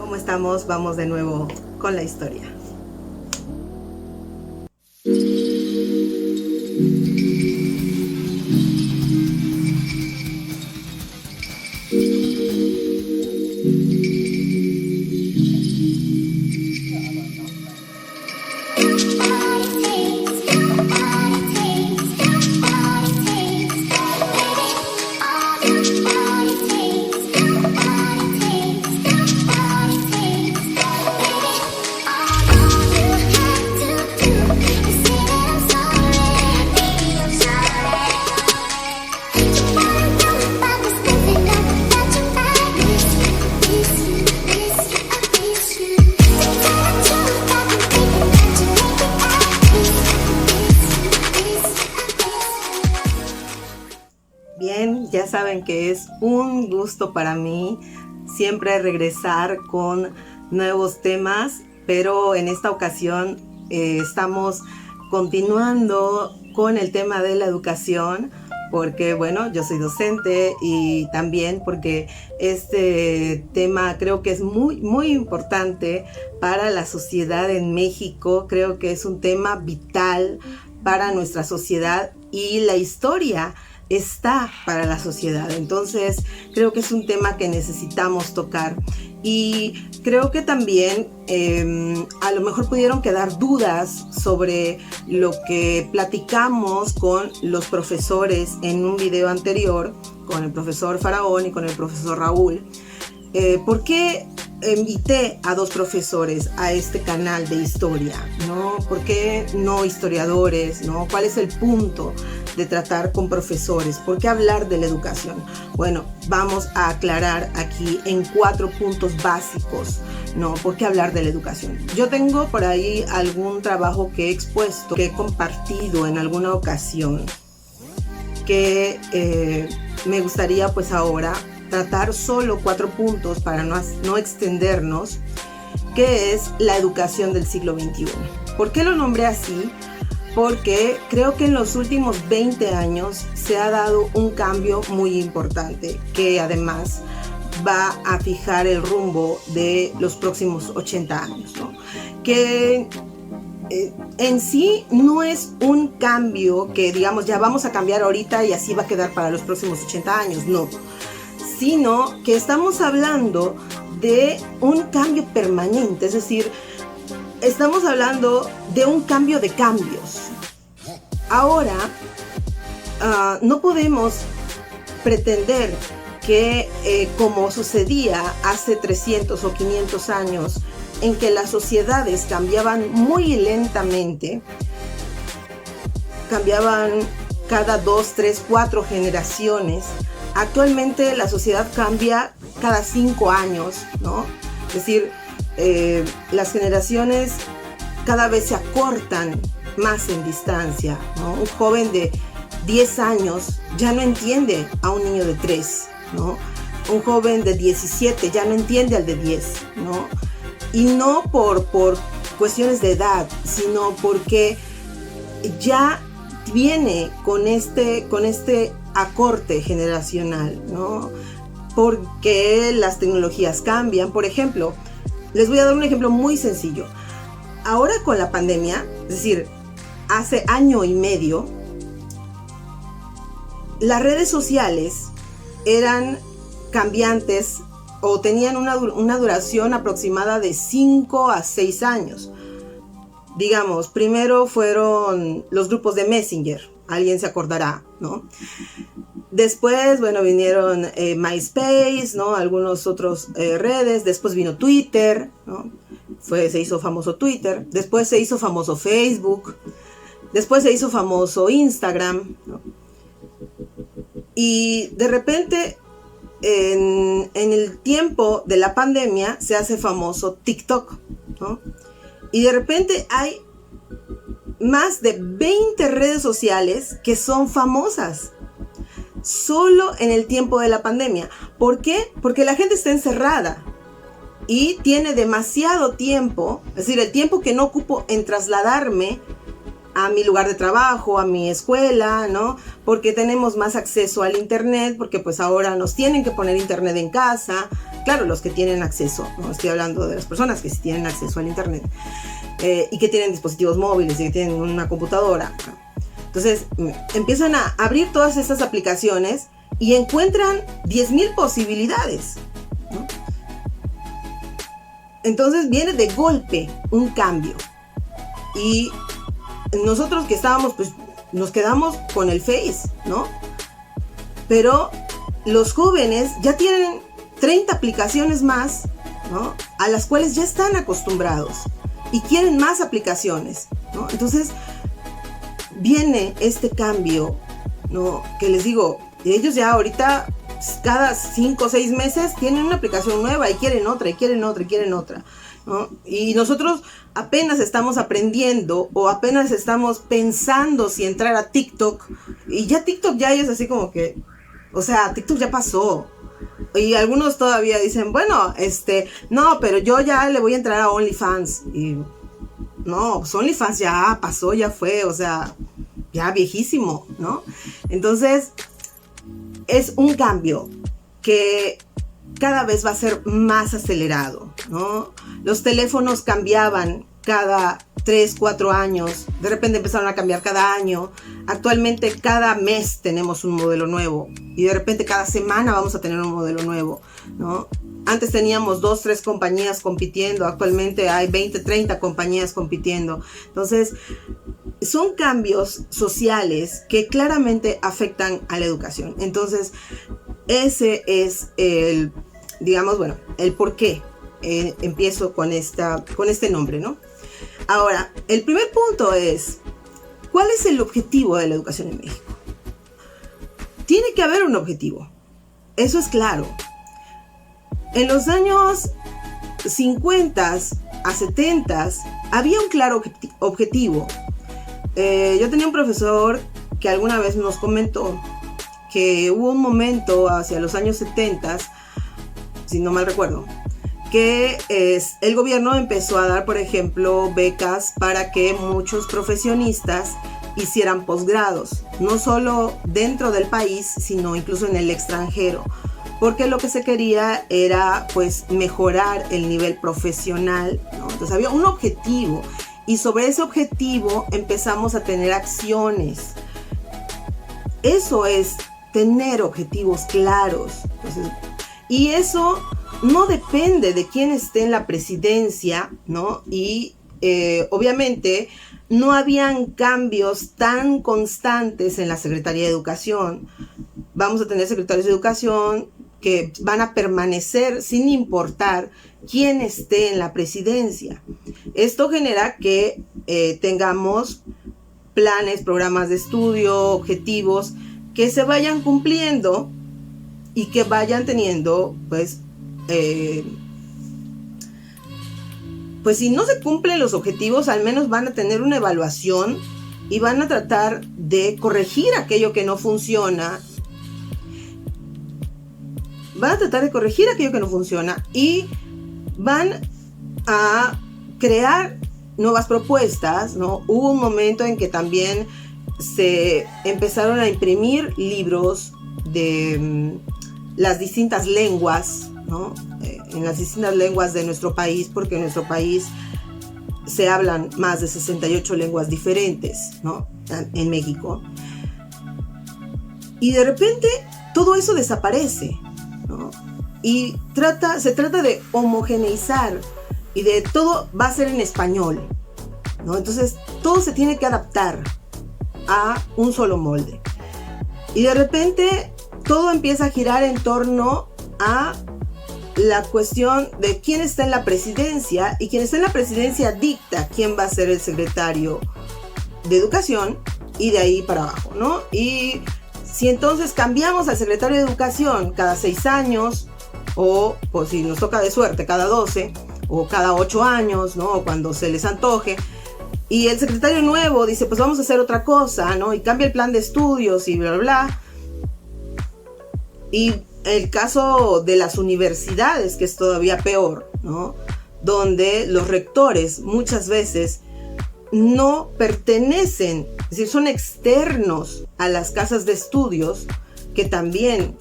¿Cómo estamos? Vamos de nuevo con la historia. Bien, ya saben que es un gusto para mí siempre regresar con nuevos temas, pero en esta ocasión estamos continuando con el tema de la educación, porque bueno, yo soy docente y también porque este tema creo que es muy importante para la sociedad en México. Creo que es un tema vital para nuestra sociedad y la historia está para la sociedad. Entonces creo que es un tema que necesitamos tocar, y creo que también a lo mejor pudieron quedar dudas sobre lo que platicamos con los profesores en un video anterior, con el profesor Faraón y con el profesor Raúl. ¿Por qué invité a dos profesores a este canal de historia, ¿no? ¿Por qué no historiadores, ¿no? ¿Cuál es el punto de tratar con profesores? ¿Por qué hablar de la educación? Bueno, vamos a aclarar aquí en 4 puntos básicos, ¿no? ¿Por qué hablar de la educación? Yo tengo por ahí algún trabajo que he expuesto, que he compartido en alguna ocasión, que me gustaría pues ahora tratar solo 4 puntos para no extendernos, que es la educación del siglo XXI. ¿Por qué lo nombré así? Porque creo que en los últimos 20 años se ha dado un cambio muy importante, que además va a fijar el rumbo de los próximos 80 años, ¿no? Que en sí no es un cambio que digamos ya vamos a cambiar ahorita y así va a quedar para los próximos 80 años, no, sino que estamos hablando de un cambio permanente, es decir, estamos hablando de un cambio de cambios. Ahora, no podemos pretender que como sucedía hace 300 o 500 años, en que las sociedades cambiaban muy lentamente, cambiaban cada 2, 3, 4 generaciones. Actualmente la sociedad cambia cada 5 años, ¿no? Es decir, las generaciones cada vez se acortan más en distancia, ¿no? Un joven de 10 años ya no entiende a un niño de 3, ¿no? Un joven de 17 ya no entiende al de 10, ¿no? Y no por cuestiones de edad, sino porque ya viene con este acorte generacional, ¿no? Porque las tecnologías cambian. Por ejemplo, les voy a dar un ejemplo muy sencillo. Ahora con la pandemia, es decir, hace año y medio, las redes sociales eran cambiantes o tenían una duración aproximada de 5 a 6 años. Digamos, primero fueron los grupos de Messenger, alguien se acordará, ¿no? Después, bueno, vinieron MySpace, ¿no? Algunos otros redes. Después vino Twitter, ¿no? Se hizo famoso Twitter. Después se hizo famoso Facebook. Después se hizo famoso Instagram, ¿no? Y de repente, en el tiempo de la pandemia, se hace famoso TikTok, ¿no? Y de repente hay más de 20 redes sociales que son famosas solo en el tiempo de la pandemia. ¿Por qué? Porque la gente está encerrada y tiene demasiado tiempo, es decir, el tiempo que no ocupo en trasladarme a mi lugar de trabajo, a mi escuela, ¿no? Porque tenemos más acceso al internet, porque pues ahora nos tienen que poner internet en casa, claro, los que tienen acceso, no estoy hablando de las personas que sí tienen acceso al internet, y que tienen dispositivos móviles y que tienen una computadora. Entonces empiezan a abrir todas estas aplicaciones y encuentran 10,000 posibilidades, ¿no? Entonces viene de golpe un cambio. Y nosotros que estábamos, pues nos quedamos con el Face, ¿no? Pero los jóvenes ya tienen 30 aplicaciones más, ¿no? A las cuales ya están acostumbrados y quieren más aplicaciones, ¿no? Entonces viene este cambio, ¿no? Que les digo, ellos ya ahorita cada 5 o 6 meses tienen una aplicación nueva y quieren otra, y quieren otra, y quieren otra, ¿no? Y nosotros apenas estamos aprendiendo o apenas estamos pensando si entrar a TikTok, y ya TikTok ya es así como que, o sea, TikTok ya pasó. Y algunos todavía dicen, bueno, no, pero yo ya le voy a entrar a OnlyFans. Y no, pues OnlyFans ya pasó, ya fue, o sea, ya viejísimo, ¿no? Entonces, es un cambio que cada vez va a ser más acelerado, ¿no? Los teléfonos cambiaban cada 3, 4 años, de repente empezaron a cambiar cada año. Actualmente cada mes tenemos un modelo nuevo y de repente cada semana vamos a tener un modelo nuevo, ¿no? Antes teníamos 2, 3 compañías compitiendo, actualmente hay 20, 30 compañías compitiendo. Entonces, son cambios sociales que claramente afectan a la educación. Entonces, ese es el, digamos, bueno, el por qué empiezo con este nombre, ¿no? Ahora, el primer punto es, ¿cuál es el objetivo de la educación en México? Tiene que haber un objetivo, eso es claro. En los años 50 a 70 había un claro objetivo. Yo tenía un profesor que alguna vez nos comentó que hubo un momento hacia los años 70, si no mal recuerdo, que el gobierno empezó a dar, por ejemplo, becas para que muchos profesionistas hicieran posgrados, no solo dentro del país, sino incluso en el extranjero, porque lo que se quería era, pues, mejorar el nivel profesional, ¿no? Entonces había un objetivo y sobre ese objetivo empezamos a tener acciones. Eso es tener objetivos claros. Entonces, y eso no depende de quién esté en la presidencia, ¿no? Y obviamente no habían cambios tan constantes en la Secretaría de Educación. Vamos a tener secretarios de Educación que van a permanecer sin importar quién esté en la presidencia. Esto genera que tengamos planes, programas de estudio, objetivos que se vayan cumpliendo y que vayan teniendo, pues si no se cumplen los objetivos, al menos van a tener una evaluación y van a tratar de corregir aquello que no funciona. Van a tratar de corregir aquello que no funciona y van a crear nuevas propuestas, ¿no? Hubo un momento en que también se empezaron a imprimir libros de las distintas lenguas, ¿no? En las distintas lenguas de nuestro país, porque en nuestro país se hablan más de 68 lenguas diferentes, ¿no? En México. Y de repente todo eso desaparece, ¿no? Y se trata de homogeneizar y de todo va a ser en español, ¿no? Entonces todo se tiene que adaptar a un solo molde. Y de repente todo empieza a girar en torno a la cuestión de quién está en la presidencia, y quien está en la presidencia dicta quién va a ser el secretario de Educación y de ahí para abajo, ¿no? Y si entonces cambiamos al secretario de Educación cada 6 años o pues si nos toca de suerte cada 12 o cada 8 años, ¿no? O cuando se les antoje, y el secretario nuevo dice pues vamos a hacer otra cosa, ¿no? Y cambia el plan de estudios y bla, bla, bla. Y el caso de las universidades, que es todavía peor, ¿no? Donde los rectores muchas veces no pertenecen, es decir, son externos a las casas de estudios que también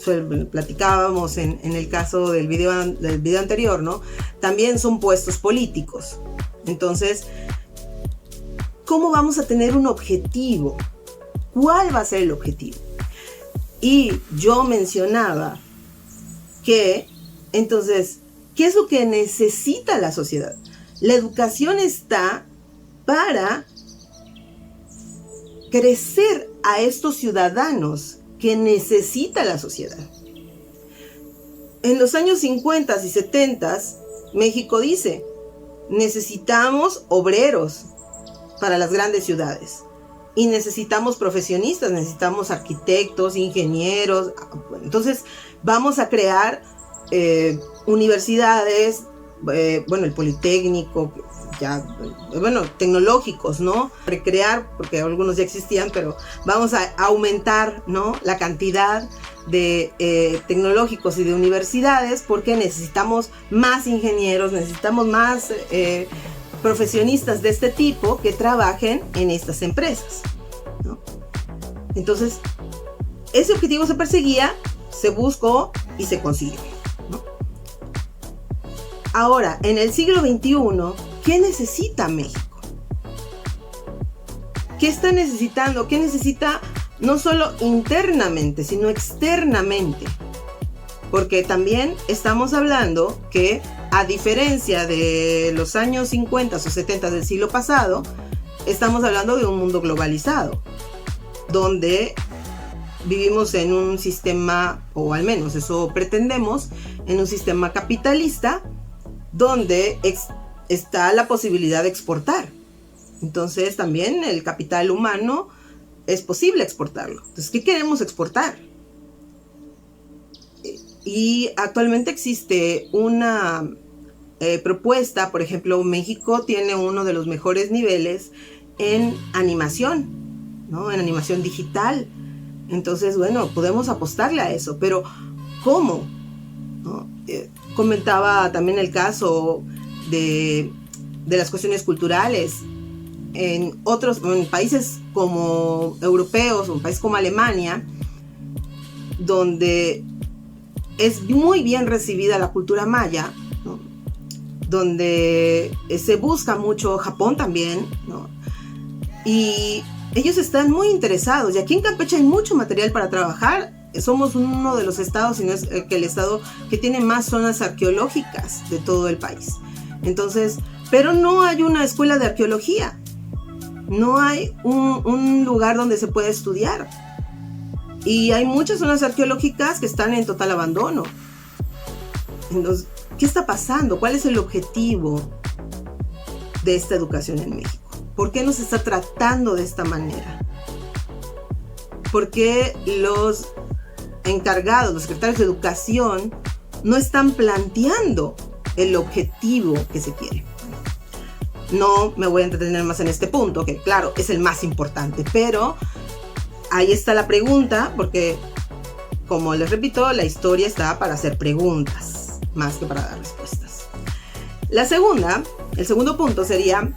platicábamos en el caso del video anterior, ¿no? También son puestos políticos. Entonces, ¿cómo vamos a tener un objetivo? ¿Cuál va a ser el objetivo? Y yo mencionaba que, entonces, ¿qué es lo que necesita la sociedad? La educación está para crecer a estos ciudadanos que necesita la sociedad. En los años 50 y 70, México dice, necesitamos obreros para las grandes ciudades. Y necesitamos profesionistas, necesitamos arquitectos, ingenieros. Entonces, vamos a crear universidades, el Politécnico, tecnológicos, ¿no? Recrear, porque algunos ya existían, pero vamos a aumentar, ¿no?, la cantidad de tecnológicos y de universidades, porque necesitamos más ingenieros, necesitamos más profesionistas de este tipo que trabajen en estas empresas, ¿no? Entonces, ese objetivo se perseguía, se buscó y se consiguió, ¿no? Ahora, en el siglo XXI, ¿qué necesita México? ¿Qué está necesitando? ¿Qué necesita no solo internamente, sino externamente? Porque también estamos hablando que, a diferencia de los años 50 o 70 del siglo pasado, estamos hablando de un mundo globalizado, donde vivimos en un sistema, o al menos eso pretendemos, en un sistema capitalista, donde está la posibilidad de exportar. Entonces también el capital humano es posible exportarlo. Entonces, ¿qué queremos exportar? Y actualmente existe una propuesta. Por ejemplo, México tiene uno de los mejores niveles en animación, ¿no? En animación digital. Entonces, bueno, podemos apostarle a eso, pero ¿cómo? ¿No? Comentaba también el caso de las cuestiones culturales. En países como europeos, un país como Alemania, donde es muy bien recibida la cultura maya, ¿no? Donde se busca mucho, Japón también, ¿no? Y ellos están muy interesados, y aquí en Campeche hay mucho material para trabajar. Somos uno de los estados, si no es que el estado que tiene más zonas arqueológicas de todo el país. Entonces, pero no hay una escuela de arqueología, no hay un lugar donde se pueda estudiar. Y hay muchas zonas arqueológicas que están en total abandono. Entonces, ¿qué está pasando? ¿Cuál es el objetivo de esta educación en México? ¿Por qué nos está tratando de esta manera? ¿Por qué los encargados, los secretarios de educación, no están planteando el objetivo que se quiere? No me voy a entretener más en este punto, que claro, es el más importante, pero ahí está la pregunta, porque, como les repito, la historia está para hacer preguntas, más que para dar respuestas. El segundo punto sería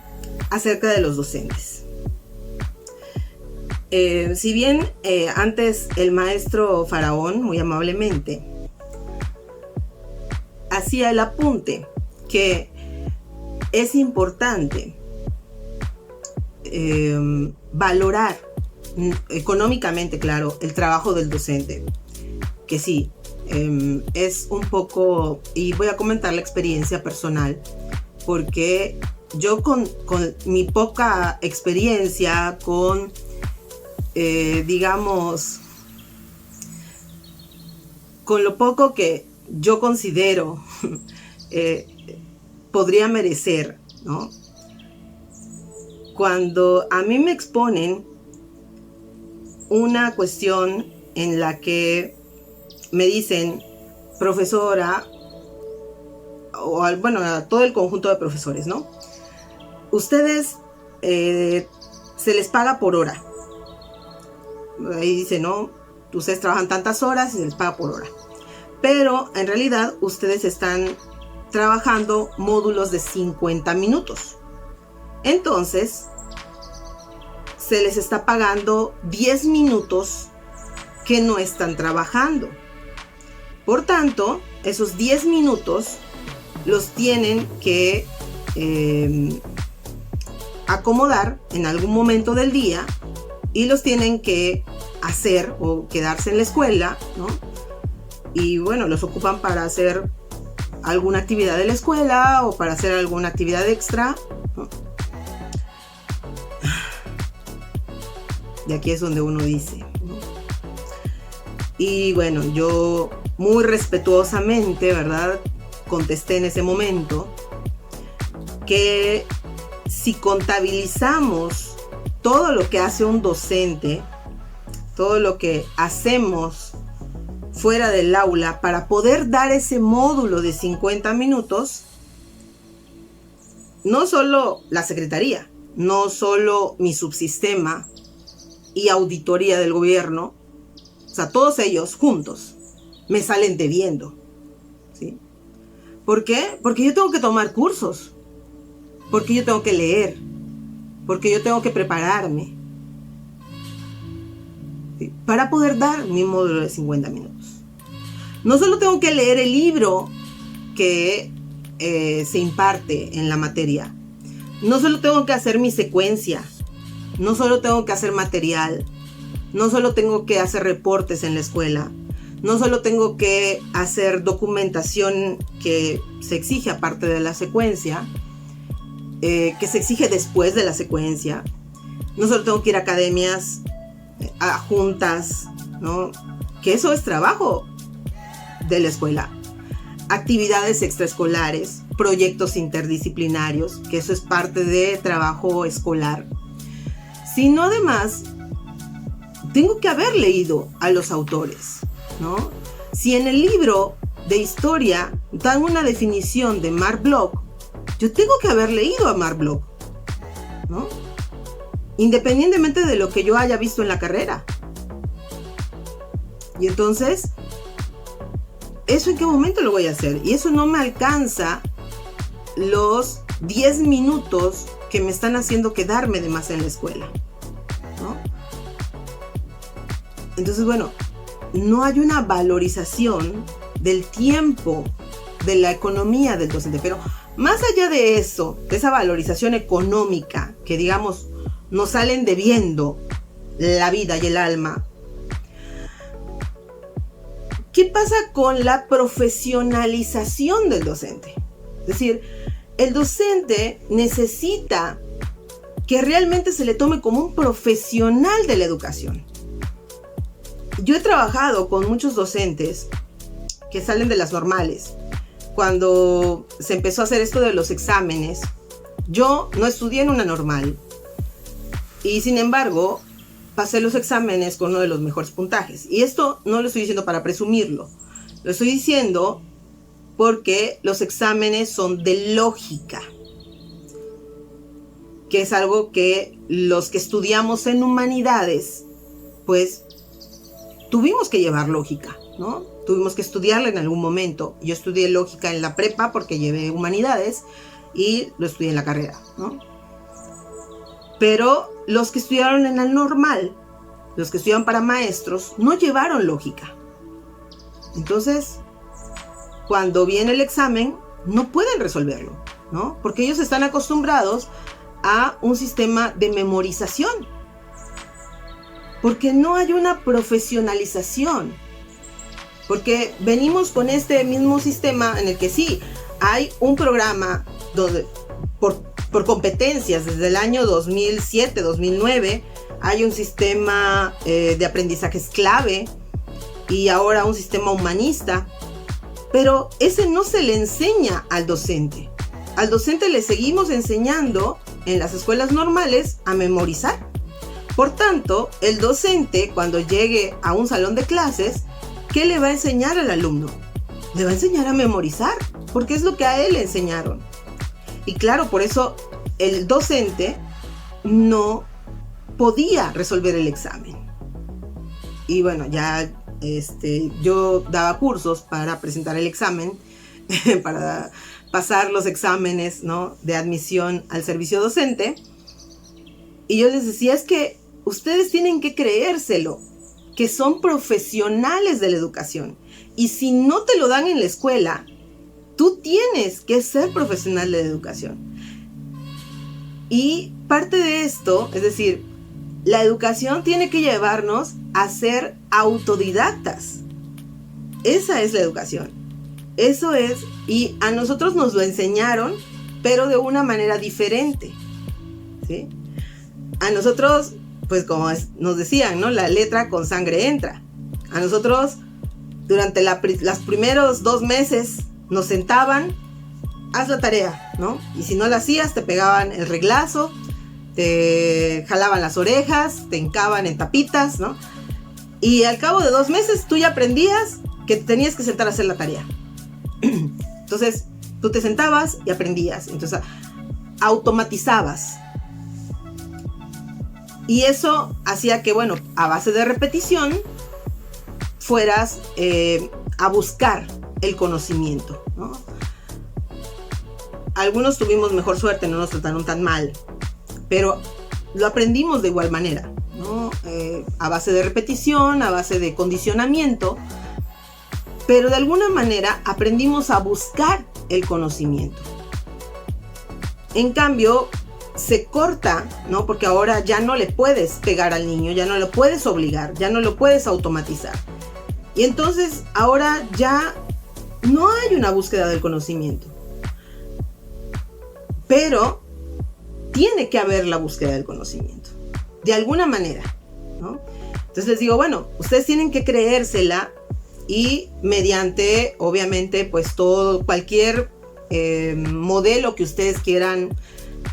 acerca de los docentes. Si bien antes el maestro Faraón, muy amablemente, hacía el apunte que es importante valorar económicamente, claro, el trabajo del docente, que sí, es un poco, y voy a comentar la experiencia personal, porque yo con mi poca experiencia, con digamos, con lo poco que yo considero podría merecer, ¿no? Cuando a mí me exponen una cuestión en la que me dicen, profesora, o a todo el conjunto de profesores, ¿no? Ustedes se les paga por hora. Ahí dice, no, ustedes trabajan tantas horas y se les paga por hora. Pero en realidad ustedes están trabajando módulos de 50 minutos. Entonces, se les está pagando 10 minutos que no están trabajando. Por tanto, esos 10 minutos los tienen que acomodar en algún momento del día y los tienen que hacer o quedarse en la escuela, ¿no? Y bueno, los ocupan para hacer alguna actividad de la escuela o para hacer alguna actividad extra, ¿no? Y aquí es donde uno dice, ¿no? Y bueno, yo muy respetuosamente, ¿verdad?, contesté en ese momento que si contabilizamos todo lo que hace un docente, todo lo que hacemos fuera del aula para poder dar ese módulo de 50 minutos, no solo la secretaría, no solo mi subsistema y auditoría del gobierno, o sea, todos ellos juntos me salen debiendo, ¿sí? ¿Por qué? Porque yo tengo que tomar cursos, porque yo tengo que leer, porque yo tengo que prepararme, ¿sí?, para poder dar mi módulo de 50 minutos. No solo tengo que leer el libro que se imparte en la materia, no solo tengo que hacer mi secuencia, no solo tengo que hacer material, no solo tengo que hacer reportes en la escuela, no solo tengo que hacer documentación que se exige aparte de la secuencia, que se exige después de la secuencia, no solo tengo que ir a academias, a juntas, ¿no?, que eso es trabajo de la escuela, actividades extraescolares, proyectos interdisciplinarios, que eso es parte de trabajo escolar, sino además tengo que haber leído a los autores, ¿no? Si en el libro de historia dan una definición de Marc Bloch, yo tengo que haber leído a Marc Bloch, ¿no?, independientemente de lo que yo haya visto en la carrera. Y entonces, ¿eso en qué momento lo voy a hacer? Y eso no me alcanza los 10 minutos que me están haciendo quedarme de más en la escuela, ¿no? Entonces, bueno, no hay una valorización del tiempo, de la economía del docente. Pero más allá de eso, de esa valorización económica, que digamos nos salen debiendo la vida y el alma, ¿qué pasa con la profesionalización del docente? Es decir, el docente necesita que realmente se le tome como un profesional de la educación. Yo he trabajado con muchos docentes que salen de las normales. Cuando se empezó a hacer esto de los exámenes, yo no estudié en una normal y sin embargo pasé los exámenes con uno de los mejores puntajes. Y esto no lo estoy diciendo para presumirlo, lo estoy diciendo porque los exámenes son de lógica, que es algo que los que estudiamos en humanidades, pues tuvimos que llevar lógica, ¿no? Tuvimos que estudiarla en algún momento. Yo estudié lógica en la prepa porque llevé humanidades y lo estudié en la carrera, ¿no? Pero los que estudiaron en el normal, los que estudian para maestros, no llevaron lógica. Entonces, cuando viene el examen, no pueden resolverlo, ¿no? Porque ellos están acostumbrados a un sistema de memorización. Porque no hay una profesionalización. Porque venimos con este mismo sistema en el que sí, hay un programa donde por competencias desde el año 2007, 2009, hay un sistema de aprendizajes clave y ahora un sistema humanista, pero ese no se le enseña al docente. Al docente le seguimos enseñando en las escuelas normales a memorizar. Por tanto, el docente, cuando llegue a un salón de clases, ¿qué le va a enseñar al alumno? Le va a enseñar a memorizar, porque es lo que a él le enseñaron. Y claro, por eso el docente no podía resolver el examen. Y bueno, ya yo daba cursos para presentar el examen, para pasar los exámenes, ¿no?, de admisión al servicio docente. Y yo les decía, es que ustedes tienen que creérselo. que son profesionales de la educación. Y si no te lo dan en la escuela, tú tienes que ser profesional de la educación. Y parte de esto, es decir, la educación tiene que llevarnos a ser autodidactas. Esa es la educación. Eso es, y a nosotros nos lo enseñaron, pero de una manera diferente, ¿sí? A nosotros, pues como nos decían, ¿no? La letra con sangre entra. A nosotros, durante los primeros 2 meses, nos sentaban, haz la tarea, ¿no? Y si no la hacías, te pegaban el reglazo, te jalaban las orejas, te hincaban en tapitas, ¿no? Y al cabo de 2 meses, tú ya aprendías que tenías que sentar a hacer la tarea. Entonces, tú te sentabas y aprendías. Entonces, automatizabas. Y eso hacía que, bueno, a base de repetición, fueras a buscar el conocimiento, ¿no? Algunos tuvimos mejor suerte, no nos trataron tan mal, pero lo aprendimos de igual manera, ¿no? A base de repetición, a base de condicionamiento, pero de alguna manera aprendimos a buscar el conocimiento. En cambio, se corta, ¿no? Porque ahora ya no le puedes pegar al niño, ya no lo puedes obligar, ya no lo puedes automatizar. Y entonces ahora ya no hay una búsqueda del conocimiento. Pero tiene que haber la búsqueda del conocimiento, de alguna manera, ¿no? Entonces les digo, bueno, ustedes tienen que creérsela y mediante, obviamente, pues cualquier modelo que ustedes quieran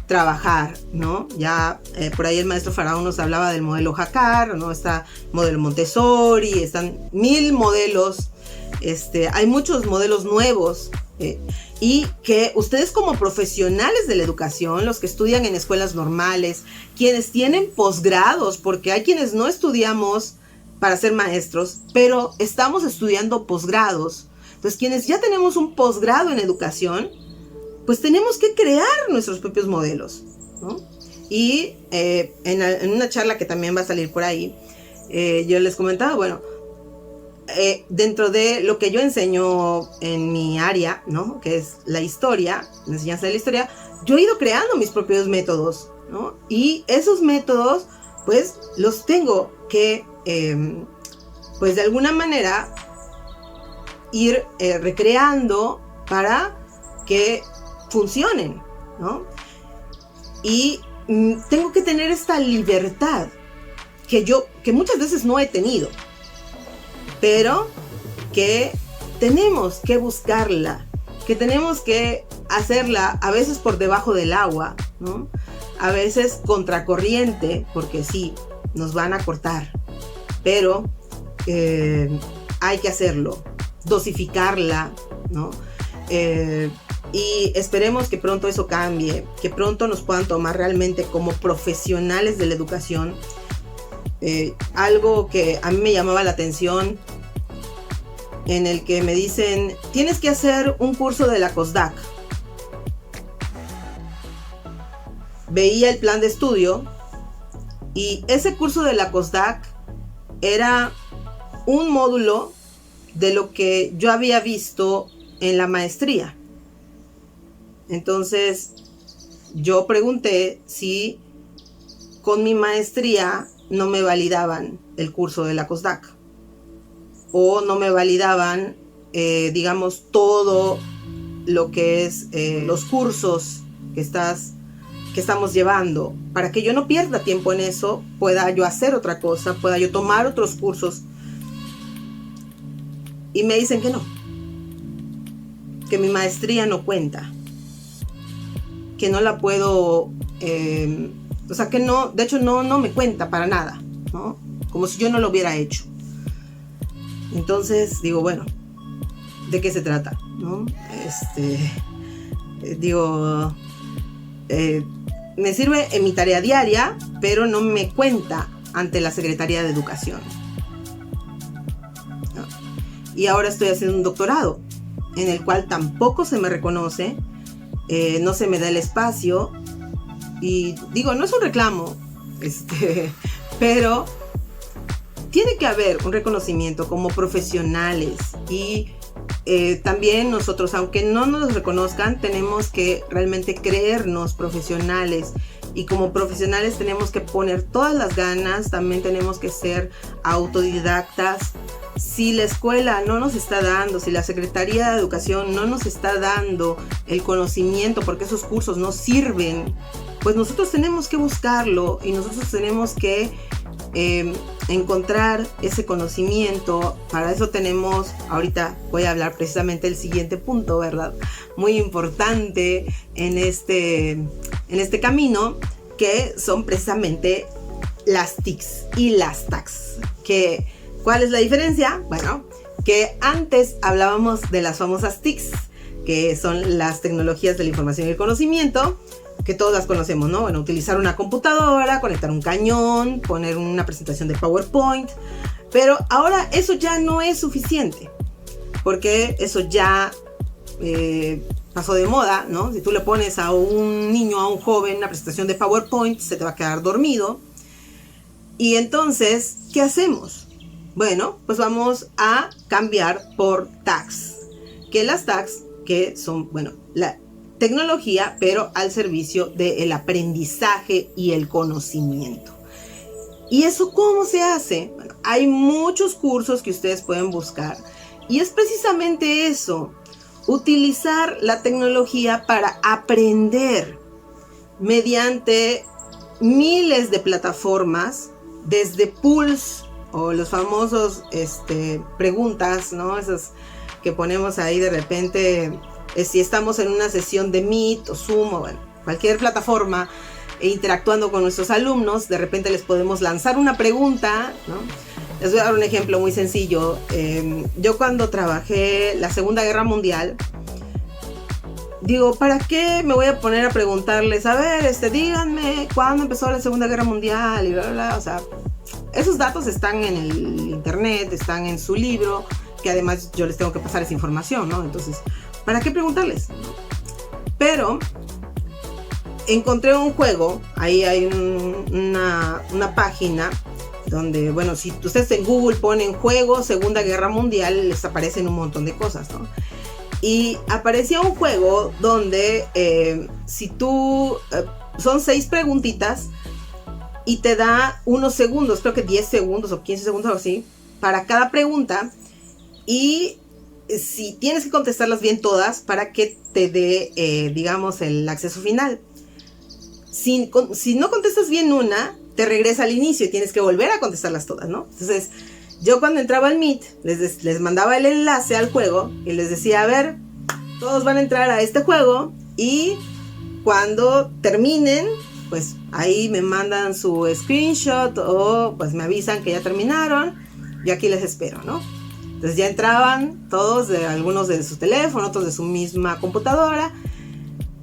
trabajar, ¿no? Ya por ahí el maestro Faraón nos hablaba del modelo Jacquard, ¿no? Está modelo Montessori, están 1000 modelos, hay muchos modelos nuevos, y que ustedes como profesionales de la educación, los que estudian en escuelas normales, quienes tienen posgrados, porque hay quienes no estudiamos para ser maestros, pero estamos estudiando posgrados. Entonces, quienes ya tenemos un posgrado en educación, pues tenemos que crear nuestros propios modelos, ¿no? Y en una charla que también va a salir por ahí, yo les comentaba, bueno, dentro de lo que yo enseño en mi área, ¿no? Que es la historia, la enseñanza de la historia, yo he ido creando mis propios métodos, ¿no? Y esos métodos, pues, los tengo que, pues, de alguna manera, ir recreando para que funcionen, ¿no? Y tengo que tener esta libertad que muchas veces no he tenido, pero que tenemos que buscarla, que tenemos que hacerla a veces por debajo del agua, ¿no? A veces contracorriente, porque sí, nos van a cortar, pero hay que hacerlo, dosificarla, ¿no? Y esperemos que pronto eso cambie, que pronto nos puedan tomar realmente como profesionales de la educación. Algo que a mí me llamaba la atención, en el que me dicen, tienes que hacer un curso de la COSDAC. Veía el plan de estudio y ese curso de la COSDAC era un módulo de lo que yo había visto en la maestría. Entonces yo pregunté si con mi maestría no me validaban el curso de la COSDAC o no me validaban, digamos, todo lo que es los cursos que estamos llevando, para que yo no pierda tiempo en eso, pueda yo hacer otra cosa, pueda yo tomar otros cursos. Y me dicen que no, que mi maestría no cuenta, que no la puedo, o sea que no, de hecho no me cuenta para nada, ¿no? Como si yo no lo hubiera hecho. Entonces digo, bueno, ¿de qué se trata? ¿No? Digo, me sirve en mi tarea diaria, pero no me cuenta ante la Secretaría de Educación, ¿no? Y ahora estoy haciendo un doctorado, en el cual tampoco se me reconoce, no se me da el espacio, y digo, no es un reclamo, pero tiene que haber un reconocimiento como profesionales y también nosotros, aunque no nos reconozcan, tenemos que realmente creernos profesionales y como profesionales tenemos que poner todas las ganas, también tenemos que ser autodidactas. Si la escuela no nos está dando, si la Secretaría de Educación no nos está dando el conocimiento porque esos cursos no sirven, pues nosotros tenemos que buscarlo y nosotros tenemos que encontrar ese conocimiento. Para eso tenemos, ahorita voy a hablar precisamente del siguiente punto, ¿verdad? Muy importante en este camino, que son precisamente las TICs y las TACs. ¿Cuál es la diferencia? Bueno, que antes hablábamos de las famosas TICs, que son las tecnologías de la información y el conocimiento, que todos las conocemos, ¿no? Bueno, utilizar una computadora, conectar un cañón, poner una presentación de PowerPoint, pero ahora eso ya no es suficiente, porque eso ya pasó de moda, ¿no? Si tú le pones a un niño, a un joven, una presentación de PowerPoint, se te va a quedar dormido. Y entonces, ¿qué hacemos? Bueno, pues vamos a cambiar por TACs, que las TACs, que son, bueno, la tecnología, pero al servicio del aprendizaje y el conocimiento. ¿Y eso cómo se hace? Bueno, hay muchos cursos que ustedes pueden buscar y es precisamente eso, utilizar la tecnología para aprender mediante miles de plataformas, desde Pulse o los famosos preguntas, ¿no? Esas que ponemos ahí de repente. Si estamos en una sesión de Meet o Zoom o bueno, cualquier plataforma interactuando con nuestros alumnos, de repente les podemos lanzar una pregunta, ¿no? Les voy a dar un ejemplo muy sencillo. Yo cuando trabajé la Segunda Guerra Mundial, digo, ¿para qué me voy a poner a preguntarles? A ver, díganme cuándo empezó la Segunda Guerra Mundial y bla, bla, bla. O sea, esos datos están en el internet, están en su libro, que además yo les tengo que pasar esa información, ¿no? Entonces, ¿para qué preguntarles? Pero encontré un juego, ahí hay una página donde, bueno, si ustedes en Google ponen juego Segunda Guerra Mundial, les aparecen un montón de cosas, ¿no? Y aparecía un juego donde si tú, son 6 preguntitas y te da unos segundos, creo que 10 segundos o 15 segundos o así, para cada pregunta, y si tienes que contestarlas bien todas para que te dé, digamos, el acceso final. Si no contestas bien una, te regresa al inicio y tienes que volver a contestarlas todas, ¿no? Entonces, yo cuando entraba al Meet, les mandaba el enlace al juego y les decía, a ver, todos van a entrar a este juego y cuando terminen, pues ahí me mandan su screenshot o pues me avisan que ya terminaron y aquí les espero, ¿no? Entonces ya entraban todos, algunos de su teléfono, otros de su misma computadora,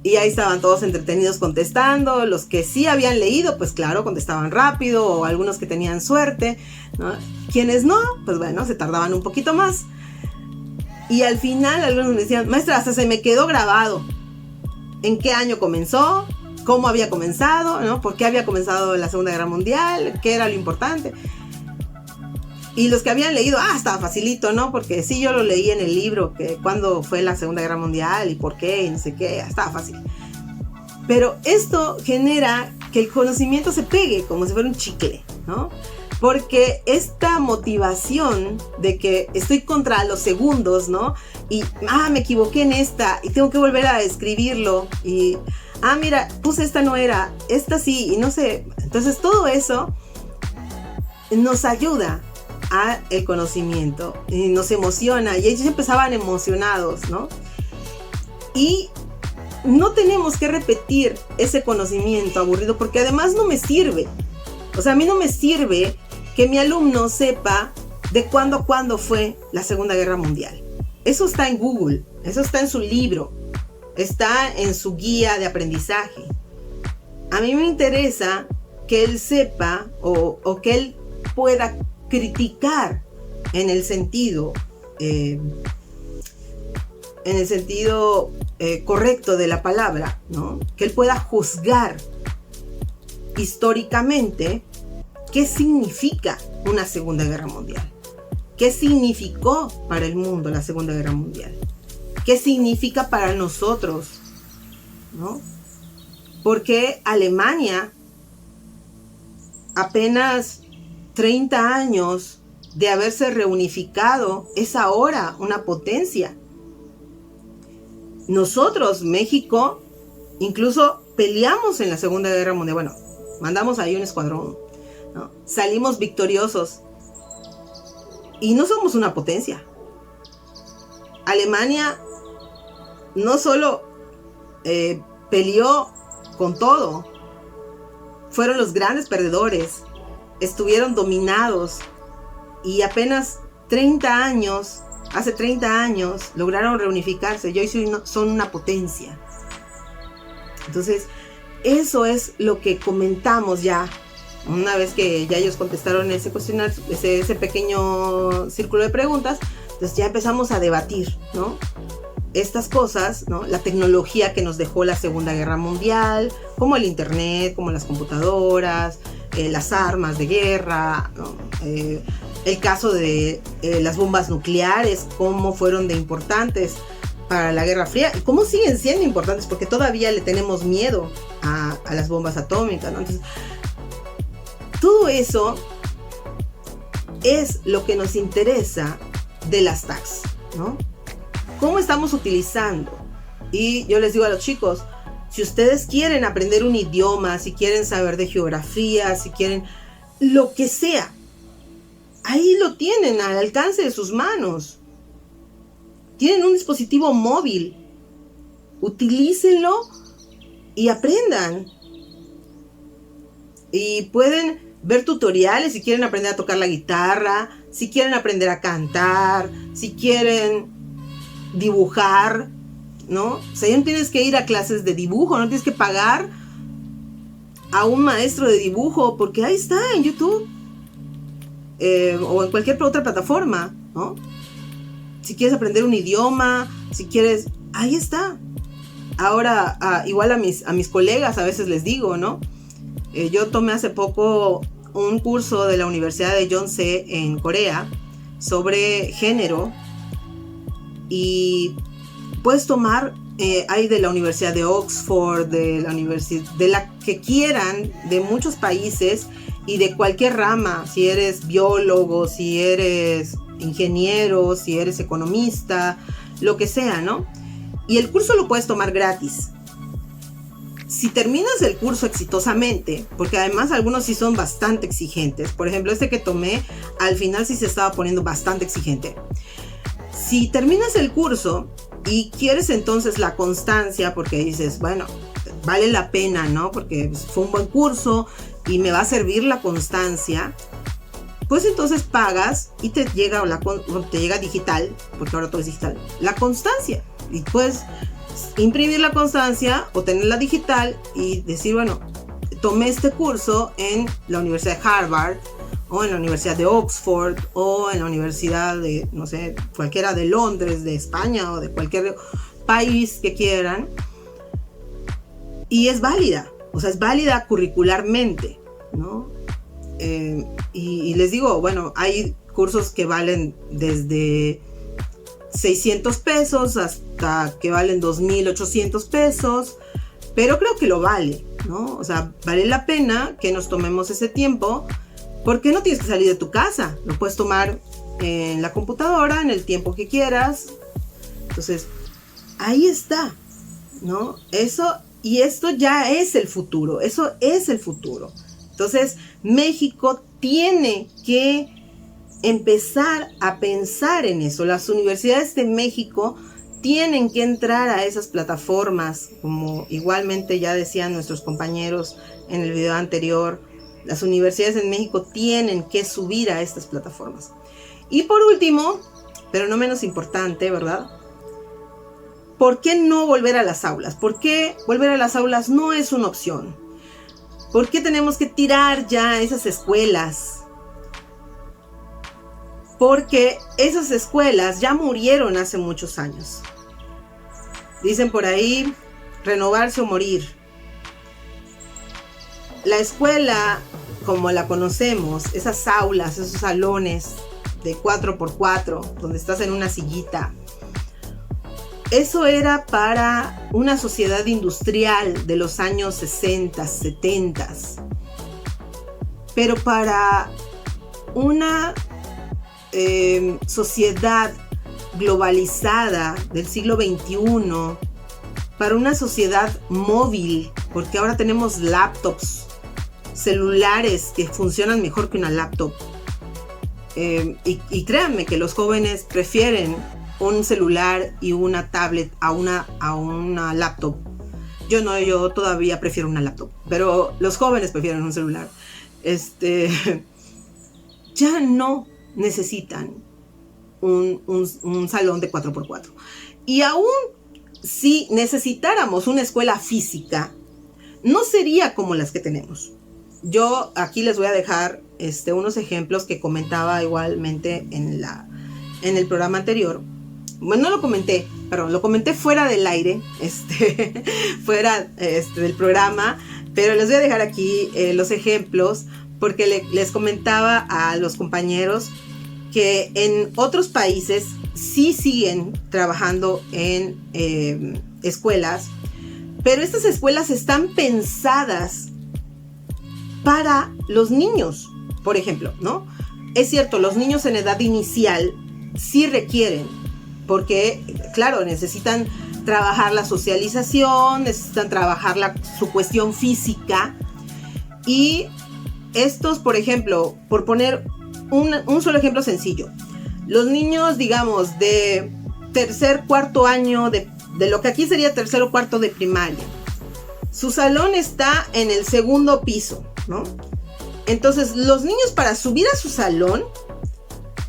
y ahí estaban todos entretenidos contestando. Los que sí habían leído, pues claro, contestaban rápido, o algunos que tenían suerte, ¿no? Quienes no, pues bueno, se tardaban un poquito más. Y al final algunos me decían, maestra, hasta se me quedó grabado en qué año comenzó, cómo había comenzado, ¿no? ¿Por qué había comenzado la Segunda Guerra Mundial? ¿Qué era lo importante? Y los que habían leído, estaba facilito, ¿no? Porque sí, yo lo leí en el libro, que cuándo fue la Segunda Guerra Mundial y por qué, y no sé qué, estaba fácil. Pero esto genera que el conocimiento se pegue como si fuera un chicle, ¿no? Porque esta motivación de que estoy contra los segundos, ¿no? Y, me equivoqué en esta y tengo que volver a escribirlo. Y, mira, puse esta no era, esta sí, y no sé. Entonces todo eso nos ayuda a el conocimiento y nos emociona, y ellos empezaban emocionados, ¿no? Y no tenemos que repetir ese conocimiento aburrido, porque además no me sirve. O sea, a mí no me sirve que mi alumno sepa de cuándo a cuándo fue la Segunda Guerra Mundial. Eso está en Google, eso está en su libro, está en su guía de aprendizaje. A mí me interesa que él sepa o que él pueda criticar en el sentido correcto de la palabra, ¿no? Que él pueda juzgar históricamente ¿qué significa una Segunda Guerra Mundial? ¿Qué significó para el mundo la Segunda Guerra Mundial? ¿Qué significa para nosotros? ¿No? Porque Alemania, apenas 30 años de haberse reunificado, es ahora una potencia. Nosotros, México, incluso peleamos en la Segunda Guerra Mundial. Bueno, mandamos ahí un escuadrón, ¿no? Salimos victoriosos. Y no somos una potencia. Alemania no solo peleó con todo, fueron los grandes perdedores, estuvieron dominados y apenas hace 30 años lograron reunificarse y hoy son una potencia. Entonces, eso es lo que comentamos ya. Una vez que ya ellos contestaron ese cuestionario, ese pequeño círculo de preguntas, entonces ya empezamos a debatir, ¿no? Estas cosas, ¿no? La tecnología que nos dejó la Segunda Guerra Mundial, como el internet, como las computadoras, las armas de guerra, ¿no? El caso de las bombas nucleares, cómo fueron de importantes para la Guerra Fría y cómo siguen siendo importantes, porque todavía le tenemos miedo a las bombas atómicas, ¿no? Entonces, todo eso es lo que nos interesa de las TACs, ¿no? ¿Cómo estamos utilizando? Y yo les digo a los chicos, si ustedes quieren aprender un idioma, si quieren saber de geografía, si quieren lo que sea, ahí lo tienen al alcance de sus manos. Tienen un dispositivo móvil. Utilícenlo y aprendan. Y pueden ver tutoriales si quieren aprender a tocar la guitarra, si quieren aprender a cantar, si quieren dibujar, ¿no? O sea, ya no tienes que ir a clases de dibujo, no tienes que pagar a un maestro de dibujo, porque ahí está en YouTube o en cualquier otra plataforma, ¿no? Si quieres aprender un idioma, si quieres, ahí está. Ahora, igual a mis colegas a veces les digo, ¿no? Yo tomé hace poco un curso de la Universidad de Yonsei en Corea sobre género y puedes tomar, hay de la Universidad de Oxford, de la que quieran, de muchos países y de cualquier rama, si eres biólogo, si eres ingeniero, si eres economista, lo que sea, ¿no? Y el curso lo puedes tomar gratis. Si terminas el curso exitosamente, porque además algunos sí son bastante exigentes, por ejemplo este que tomé, al final sí se estaba poniendo bastante exigente. Si terminas el curso y quieres entonces la constancia, porque dices, bueno, vale la pena, ¿no? Porque fue un buen curso y me va a servir la constancia, pues entonces pagas y te llega digital, porque ahora todo es digital, la constancia. Y puedes imprimir la constancia o tenerla digital y decir, bueno, tomé este curso en la Universidad de Harvard o en la Universidad de Oxford o en la Universidad de, no sé, cualquiera de Londres, de España o de cualquier país que quieran. Y es válida, o sea, es válida curricularmente, ¿no? Y les digo, bueno, hay cursos que valen desde 600 pesos hasta que valen 2,800 pesos, pero creo que lo vale, ¿no? O sea, vale la pena que nos tomemos ese tiempo, porque no tienes que salir de tu casa, lo puedes tomar en la computadora, en el tiempo que quieras. Entonces, ahí está, ¿no? Eso, y esto ya es el futuro, eso es el futuro. Entonces, México tiene que empezar a pensar en eso. Las universidades de México tienen que entrar a esas plataformas, como igualmente ya decían nuestros compañeros en el video anterior. Las universidades en México tienen que subir a estas plataformas. Y por último, pero no menos importante, ¿verdad? ¿Por qué no volver a las aulas? ¿Por qué volver a las aulas no es una opción? ¿Por qué tenemos que tirar ya esas escuelas? Porque esas escuelas ya murieron hace muchos años. Dicen por ahí, renovarse o morir. La escuela como la conocemos, esas aulas, esos salones de 4x4, donde estás en una sillita, eso era para una sociedad industrial de los años 60, 70. Pero para una sociedad globalizada del siglo XXI, para una sociedad móvil, porque ahora tenemos laptops, celulares que funcionan mejor que una laptop. Y créanme que los jóvenes prefieren un celular y una tablet a una laptop. Yo todavía prefiero una laptop, pero los jóvenes prefieren un celular. Ya no necesitan un salón de 4x4. Y aún si necesitáramos una escuela física, no sería como las que tenemos. Yo aquí les voy a dejar unos ejemplos que comentaba igualmente en el programa anterior. Bueno, no lo comenté, perdón, lo comenté fuera del aire, fuera del programa, pero les voy a dejar aquí los ejemplos, porque les comentaba a los compañeros que en otros países sí siguen trabajando en escuelas, pero estas escuelas están pensadas para los niños, por ejemplo, ¿no? Es cierto, los niños en edad inicial sí requieren, porque, claro, necesitan trabajar la socialización, necesitan trabajar su cuestión física. Y estos, por ejemplo, por poner un solo ejemplo sencillo, los niños, digamos, de tercer, cuarto año, de lo que aquí sería tercer o cuarto de primaria, su salón está en el segundo piso, ¿no? Entonces, los niños, para subir a su salón,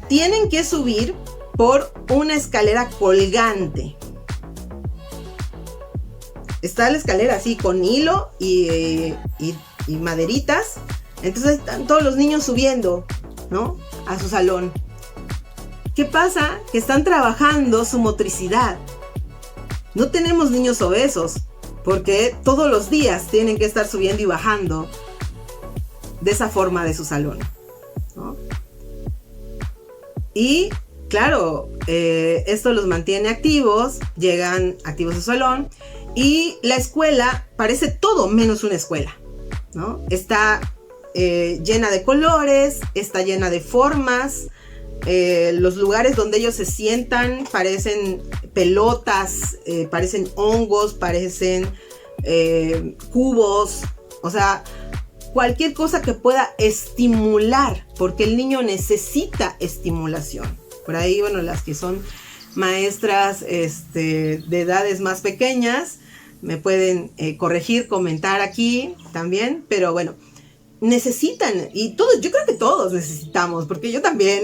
tienen que subir por una escalera colgante. Está la escalera así con hilo y maderitas. Entonces están todos los niños subiendo, ¿no?, a su salón. ¿Qué pasa? Que están trabajando su motricidad. No tenemos niños obesos, porque todos los días tienen que estar subiendo y bajando de esa forma de su salón, ¿no? Y claro, esto los mantiene activos, llegan activos a su salón, y la escuela parece todo menos una escuela, ¿no? Está llena de colores, está llena de formas, los lugares donde ellos se sientan parecen pelotas, parecen hongos, parecen cubos, o sea, cualquier cosa que pueda estimular, porque el niño necesita estimulación. Por ahí, bueno, las que son maestras de edades más pequeñas me pueden corregir, comentar aquí también, pero bueno, necesitan, y todos, yo creo que todos necesitamos, porque yo también,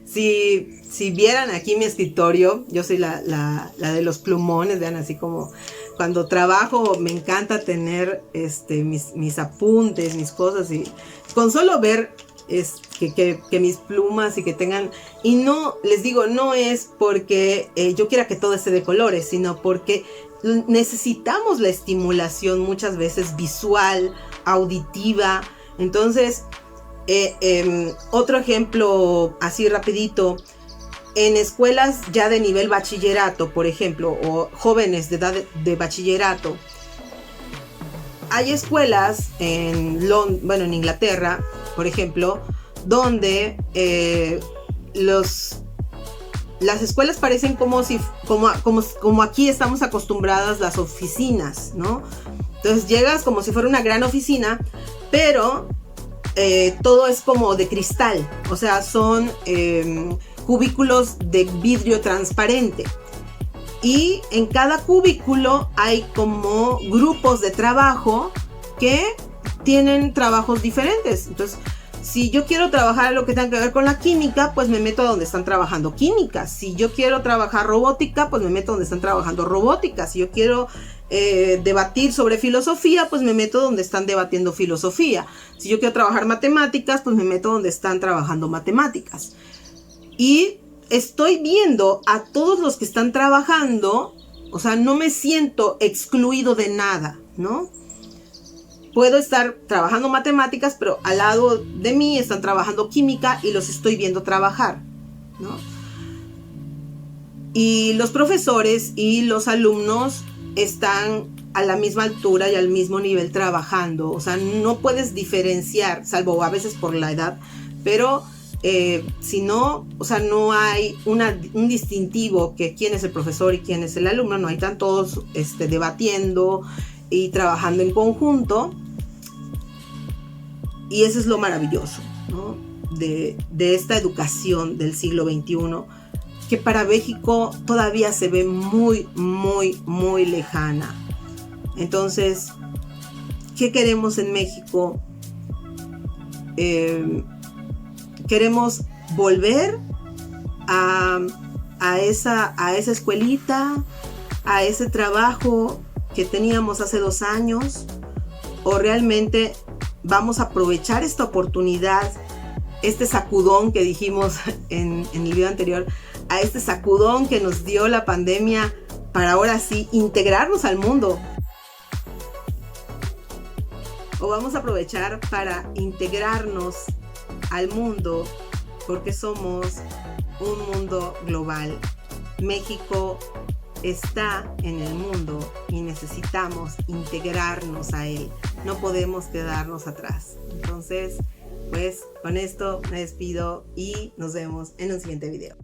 si vieran aquí mi escritorio, yo soy la de los plumones, vean, así como cuando trabajo me encanta tener mis apuntes, mis cosas, y con solo ver que mis plumas y que tengan, y no, les digo, no es porque yo quiera que todo esté de colores, sino porque necesitamos la estimulación muchas veces visual, auditiva. Entonces, otro ejemplo así rapidito, en escuelas ya de nivel bachillerato, por ejemplo, o jóvenes de edad de bachillerato, hay escuelas en Inglaterra, por ejemplo, donde las escuelas parecen como aquí estamos acostumbradas las oficinas, ¿no? Entonces llegas como si fuera una gran oficina, pero todo es como de cristal, o sea, son cubículos de vidrio transparente. Y en cada cubículo hay como grupos de trabajo que tienen trabajos diferentes. Entonces, si yo quiero trabajar lo que tenga que ver con la química, pues me meto a donde están trabajando química. Si yo quiero trabajar robótica, pues me meto donde están trabajando robótica. Si yo quiero debatir sobre filosofía, pues me meto donde están debatiendo filosofía. Si yo quiero trabajar matemáticas, pues me meto donde están trabajando matemáticas. Y estoy viendo a todos los que están trabajando, o sea, no me siento excluido de nada, ¿no? puedo estar trabajando matemáticas, pero al lado de mí están trabajando química y los estoy viendo trabajar, ¿no? Y los profesores y los alumnos están a la misma altura y al mismo nivel trabajando. O sea, no puedes diferenciar, salvo a veces por la edad, pero si no, o sea, no hay un distintivo que quién es el profesor y quién es el alumno. No, hay están todos debatiendo y trabajando en conjunto. Y eso es lo maravilloso, ¿no? de esta educación del siglo XXI, que para México todavía se ve muy, muy, muy lejana. Entonces, ¿qué queremos en México? Queremos volver a esa escuelita, a ese trabajo que teníamos hace 2 años, o realmente vamos a aprovechar esta oportunidad, este sacudón que dijimos en el video anterior, a este sacudón que nos dio la pandemia para ahora sí integrarnos al mundo. O vamos a aprovechar para integrarnos al mundo, porque somos un mundo global. México está en el mundo y necesitamos integrarnos a él. No podemos quedarnos atrás. Entonces, pues con esto me despido y nos vemos en un siguiente video.